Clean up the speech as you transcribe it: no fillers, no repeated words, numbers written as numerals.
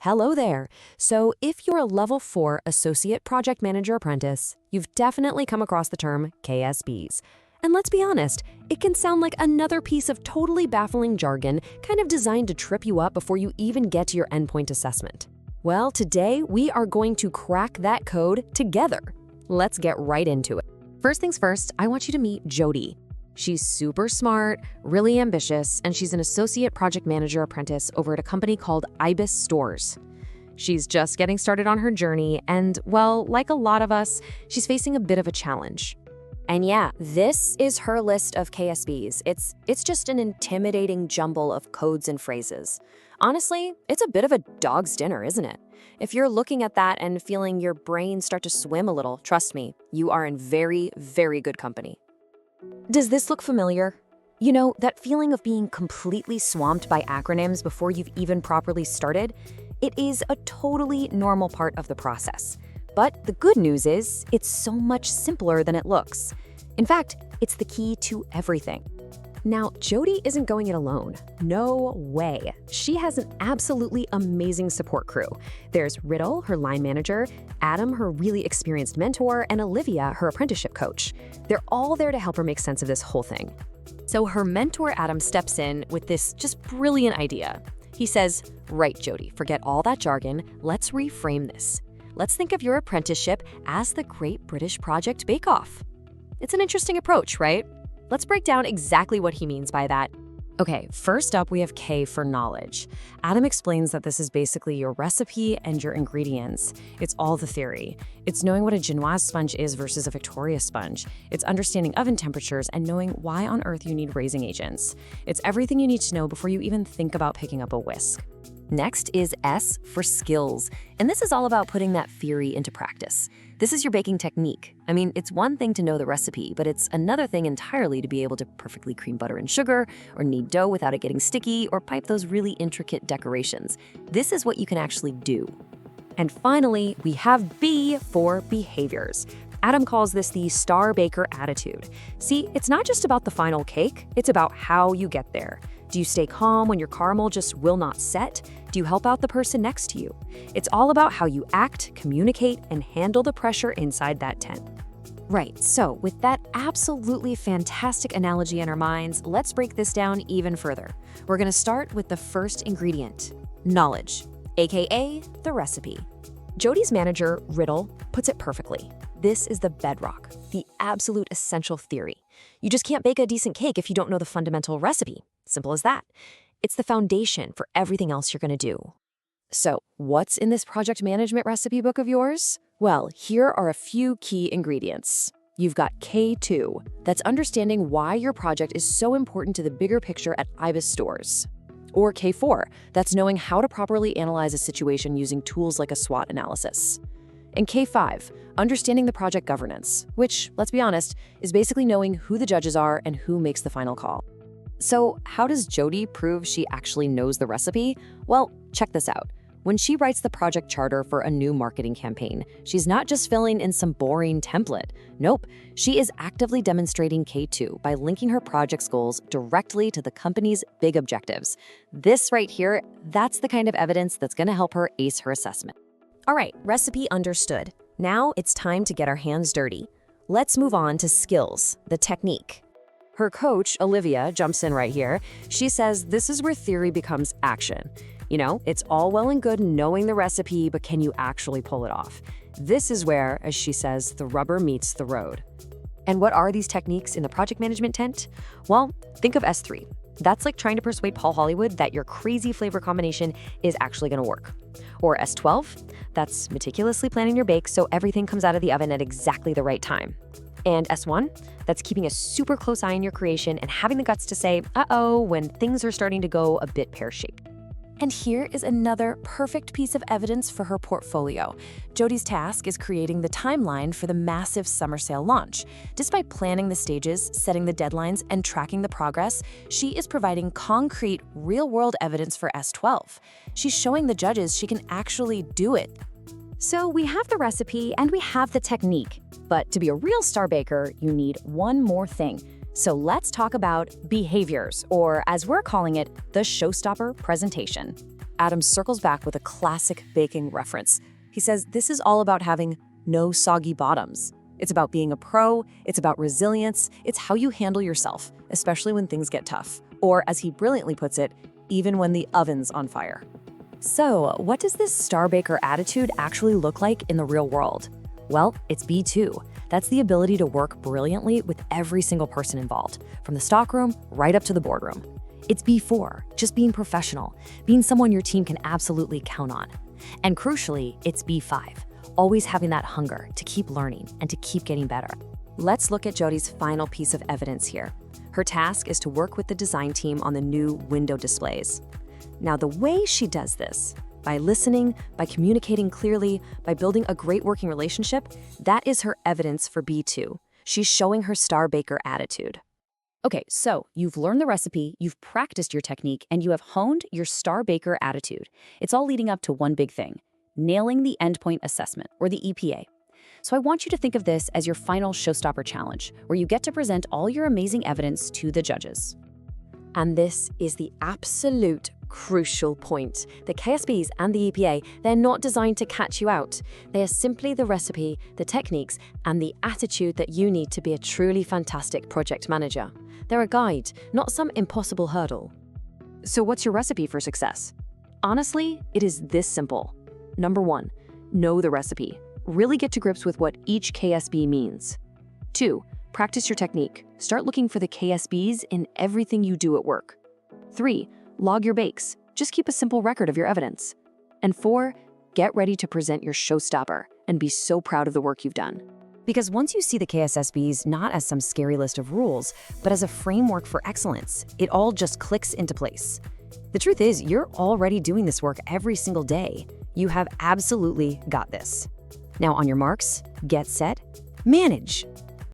Hello there. So, if you're a level 4 Associate Project Manager Apprentice, you've definitely come across the term KSBs. And let's be honest, it can sound like another piece of totally baffling jargon, kind of designed to trip you up before you even get to your endpoint assessment. Well, today we are going to crack that code together. Let's get right into it. First things first, I want you to meet Jody. She's super smart, really ambitious, and she's an Associate Project Manager Apprentice over at a company called IBIS Stores. She's just getting started on her journey, and, well, like a lot of us, she's facing a bit of a challenge. And yeah, this is her list of KSBs. It's just an intimidating jumble of codes and phrases. Honestly, it's a bit of a dog's dinner, isn't it? If you're looking at that and feeling your brain start to swim a little, trust me, you are in very, very good company. Does this look familiar? You know, that feeling of being completely swamped by acronyms before you've even properly started? It is a totally normal part of the process. But the good news is, it's so much simpler than it looks. In fact, it's the key to everything. Now, Jody isn't going it alone. No way. She has an absolutely amazing support crew. There's Riddle, her line manager, Adam, her really experienced mentor, and Olivia, her apprenticeship coach. They're all there to help her make sense of this whole thing. So her mentor, Adam, steps in with this just brilliant idea. He says, "Right, Jody, forget all that jargon. Let's reframe this. Let's think of your apprenticeship as the Great British Project Bake-Off." It's an interesting approach, right? Let's break down exactly what he means by that. Okay, first up, we have K for knowledge. Adam explains that this is basically your recipe and your ingredients. It's all the theory. It's knowing what a Genoise sponge is versus a Victoria sponge. It's understanding oven temperatures and knowing why on earth you need raising agents. It's everything you need to know before you even think about picking up a whisk. Next is S for skills, and this is all about putting that theory into practice. This is your baking technique. I mean, it's one thing to know the recipe, but it's another thing entirely to be able to perfectly cream butter and sugar, or knead dough without it getting sticky, or pipe those really intricate decorations. This is what you can actually do. And finally, we have B for behaviors. Adam calls this the star baker attitude. See, it's not just about the final cake, it's about how you get there. Do you stay calm when your caramel just will not set? Do you help out the person next to you? It's all about how you act, communicate, and handle the pressure inside that tent. Right, so with that absolutely fantastic analogy in our minds, let's break this down even further. We're gonna start with the first ingredient, knowledge, aka the recipe. Jody's manager, Riddle, puts it perfectly. This is the bedrock, the absolute essential theory. You just can't bake a decent cake if you don't know the fundamental recipe. Simple as that. It's the foundation for everything else you're going to do. So, what's in this project management recipe book of yours? Well, here are a few key ingredients. You've got K2, that's understanding why your project is so important to the bigger picture at IBIS Stores. Or K4, that's knowing how to properly analyze a situation using tools like a SWOT analysis. And K5, understanding the project governance, which, let's be honest, is basically knowing who the judges are and who makes the final call. So how does Jody prove she actually knows the recipe? Well, check this out. When she writes the project charter for a new marketing campaign, she's not just filling in some boring template. Nope, she is actively demonstrating K2 by linking her project's goals directly to the company's big objectives. This right here, that's the kind of evidence that's going to help her ace her assessment. All right, recipe understood. Now it's time to get our hands dirty. Let's move on to skills, the technique. Her coach, Olivia, jumps in right here. She says this is where theory becomes action. You know, it's all well and good knowing the recipe, but can you actually pull it off? This is where, as she says, the rubber meets the road. And what are these techniques in the project management tent? Well, think of S3. That's like trying to persuade Paul Hollywood that your crazy flavor combination is actually going to work. Or S12, that's meticulously planning your bake so everything comes out of the oven at exactly the right time. And S1, that's keeping a super close eye on your creation and having the guts to say, uh-oh, when things are starting to go a bit pear-shaped. And here is another perfect piece of evidence for her portfolio. Jody's task is creating the timeline for the massive summer sale launch. Despite planning the stages, setting the deadlines, and tracking the progress, she is providing concrete, real-world evidence for S12. She's showing the judges she can actually do it. So we have the recipe and we have the technique. But to be a real star baker, you need one more thing. So let's talk about behaviors, or as we're calling it, the showstopper presentation. Adam circles back with a classic baking reference. He says this is all about having no soggy bottoms. It's about being a pro, it's about resilience, it's how you handle yourself, especially when things get tough. Or, as he brilliantly puts it, even when the oven's on fire. So, what does this star baker attitude actually look like in the real world? Well, it's B2. That's the ability to work brilliantly with every single person involved, from the stockroom right up to the boardroom. It's B4, just being professional, being someone your team can absolutely count on. And crucially, it's B5, always having that hunger to keep learning and to keep getting better. Let's look at Jodi's final piece of evidence here. Her task is to work with the design team on the new window displays. Now, the way she does this, by listening, by communicating clearly, by building a great working relationship, that is her evidence for B2. She's showing her star baker attitude. Okay, so you've learned the recipe, you've practiced your technique, and you have honed your star baker attitude. It's all leading up to one big thing: nailing the endpoint assessment, or the EPA. So I want you to think of this as your final showstopper challenge, where you get to present all your amazing evidence to the judges. And this is the absolute crucial point. The KSBs and the EPA, they're not designed to catch you out. They are simply the recipe, the techniques, and the attitude that you need to be a truly fantastic project manager. They're a guide, not some impossible hurdle. So what's your recipe for success? Honestly, it is this simple. Number 1, know the recipe. Really get to grips with what each KSB means. 2, practice your technique. Start looking for the KSBs in everything you do at work. 3, log your bakes. Just keep a simple record of your evidence. And 4, get ready to present your showstopper and be so proud of the work you've done. Because once you see the KSBs not as some scary list of rules, but as a framework for excellence, it all just clicks into place. The truth is, you're already doing this work every single day. You have absolutely got this. Now, on your marks, get set, manage.